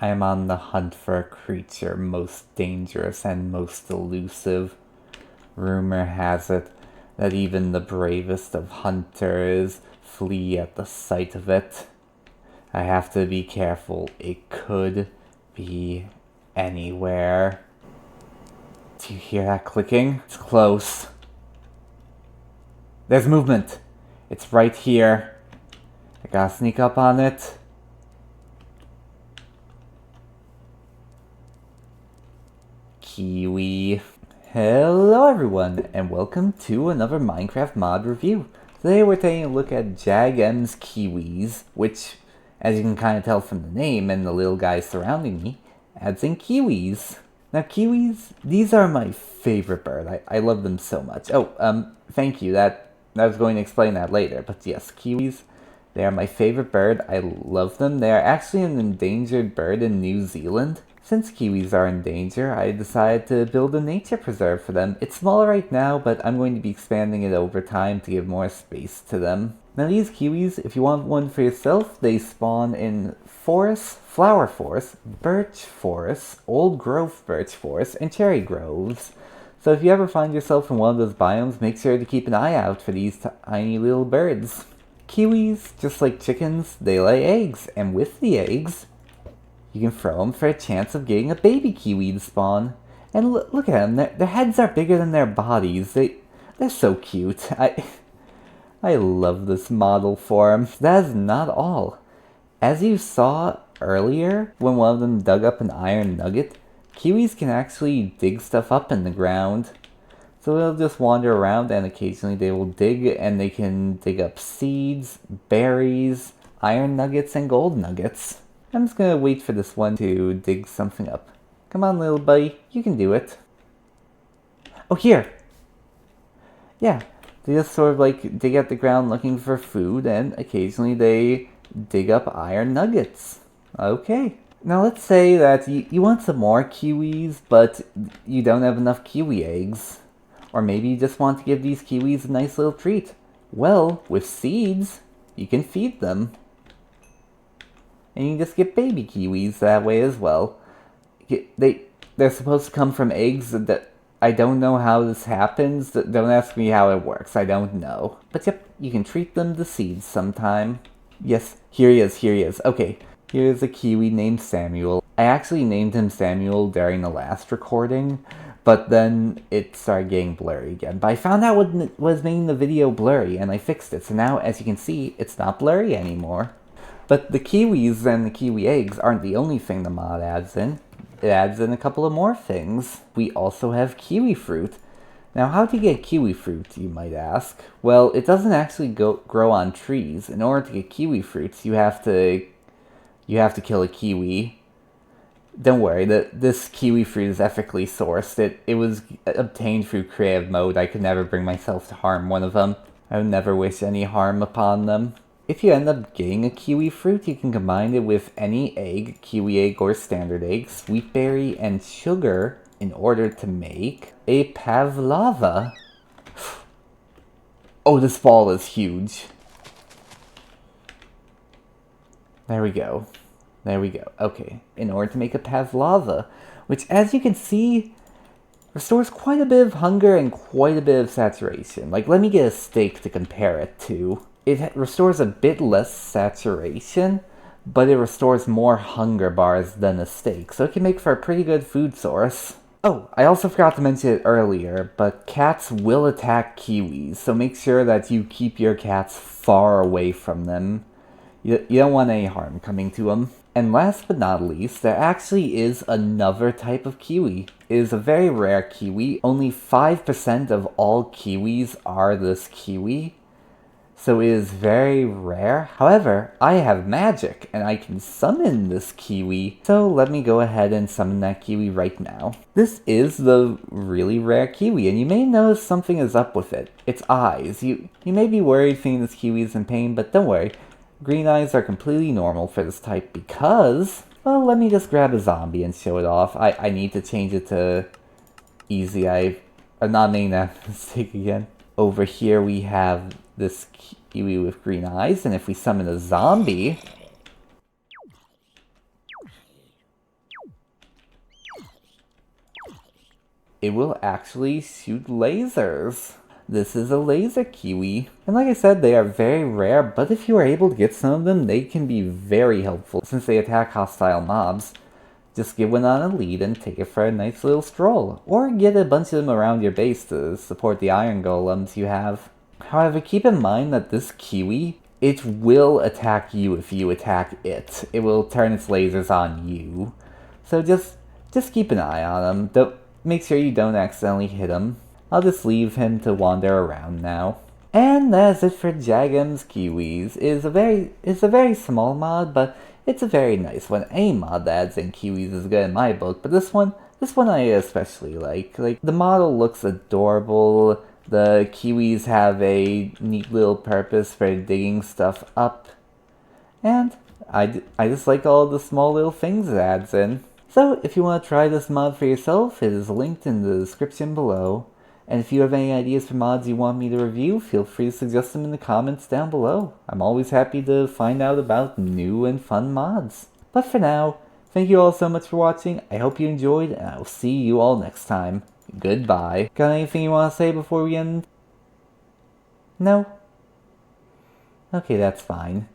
I am on the hunt for a creature most dangerous and most elusive. Rumor has it that even the bravest of hunters flee at the sight of it. I have to be careful. It could be anywhere. Do you hear that clicking? It's close. There's movement. It's right here. I gotta sneak up on it. Kiwi. Hello everyone, and welcome to another Minecraft mod review. Today we're taking a look at Jagm's Kiwis, which, as you can kind of tell from the name and the little guys surrounding me, adds in Kiwis. Now Kiwis, these are my favorite bird. I love them so much. Thank you. I was going to explain that later, but yes, Kiwis, they are my favorite bird. I love them. They are actually an endangered bird in New Zealand. Since Kiwis are in danger, I decided to build a nature preserve for them. It's small right now, but I'm going to be expanding it over time to give more space to them. Now these Kiwis, if you want one for yourself, they spawn in forests, flower forests, birch forests, old growth birch forests, and cherry groves. So if you ever find yourself in one of those biomes, make sure to keep an eye out for these tiny little birds. Kiwis, just like chickens, they lay eggs, and with the eggs, you can throw them for a chance of getting a baby kiwi to spawn. And look at them, their heads are bigger than their bodies. They're so cute. I love this model for them. That is not all. As you saw earlier, when one of them dug up an iron nugget, kiwis can actually dig stuff up in the ground. So they'll just wander around and occasionally they will dig, and they can dig up seeds, berries, iron nuggets, and gold nuggets. I'm just gonna wait for this one to dig something up. Come on, little buddy, you can do it. Oh, here! Yeah, they just sort of like dig at the ground looking for food, and occasionally they dig up iron nuggets. Okay. Now let's say that you want some more kiwis, but you don't have enough kiwi eggs. Or maybe you just want to give these kiwis a nice little treat. Well, with seeds, you can feed them. And you can just get baby kiwis that way as well. They're supposed to come from eggs that I don't know how this happens. Don't ask me how it works. I don't know. But yep, you can treat them to seeds sometime. Yes, here he is. Okay, here's a kiwi named Samuel. I actually named him Samuel during the last recording, but then it started getting blurry again. But I found out what was making the video blurry, and I fixed it. So now, as you can see, it's not blurry anymore. But the kiwis and the kiwi eggs aren't the only thing the mod adds in. It adds in a couple of more things. We also have kiwi fruit. Now, how do you get kiwi fruit, you might ask? Well, it doesn't actually grow on trees. In order to get kiwi fruits, you have to kill a kiwi. Don't worry, this kiwi fruit is ethically sourced. It was obtained through creative mode. I could never bring myself to harm one of them. I would never wish any harm upon them. If you end up getting a kiwi fruit, you can combine it with any egg, kiwi egg or standard egg, sweet berry, and sugar in order to make a pavlova. Oh, this ball is huge. There we go. Okay, in order to make a pavlova, which, as you can see, restores quite a bit of hunger and quite a bit of saturation. Like, let me get a steak to compare it to. It restores a bit less saturation, but it restores more hunger bars than a steak, so it can make for a pretty good food source. Oh, I also forgot to mention it earlier, but cats will attack kiwis, so make sure that you keep your cats far away from them. You don't want any harm coming to them. And last but not least, there actually is another type of kiwi. It is a very rare kiwi. Only 5% of all kiwis are this kiwi. So it is very rare. However, I have magic, and I can summon this kiwi. So let me go ahead and summon that kiwi right now. This is the really rare kiwi, and you may notice something is up with it. Its eyes. You may be worried thinking this kiwi is in pain, but don't worry. Green eyes are completely normal for this type because... Well, let me just grab a zombie and show it off. I need to change it to easy. I'm not making that mistake again. Over here we have this kiwi with green eyes, and if we summon a zombie, it will actually shoot lasers. This is a laser Kiwi. And like I said, they are very rare, but if you are able to get some of them, they can be very helpful since they attack hostile mobs. Just get one on a lead and take it for a nice little stroll, or get a bunch of them around your base to support the iron golems you have. However, keep in mind that this Kiwi, it will attack you if you attack it. It will turn its lasers on you. So just keep an eye on him. Don't, make sure you don't accidentally hit him. I'll just leave him to wander around now. And that's it for Jagm's Kiwis. It's a very small mod, but it's a very nice one. Any mod that adds in Kiwis is good in my book, but this one I especially like. Like, the model looks adorable. The Kiwis have a neat little purpose for digging stuff up. And I just like all the small little things it adds in. So if you want to try this mod for yourself, it is linked in the description below. And if you have any ideas for mods you want me to review, feel free to suggest them in the comments down below. I'm always happy to find out about new and fun mods. But for now, thank you all so much for watching. I hope you enjoyed, and I will see you all next time. Goodbye. Got anything you want to say before we end? No? Okay, that's fine.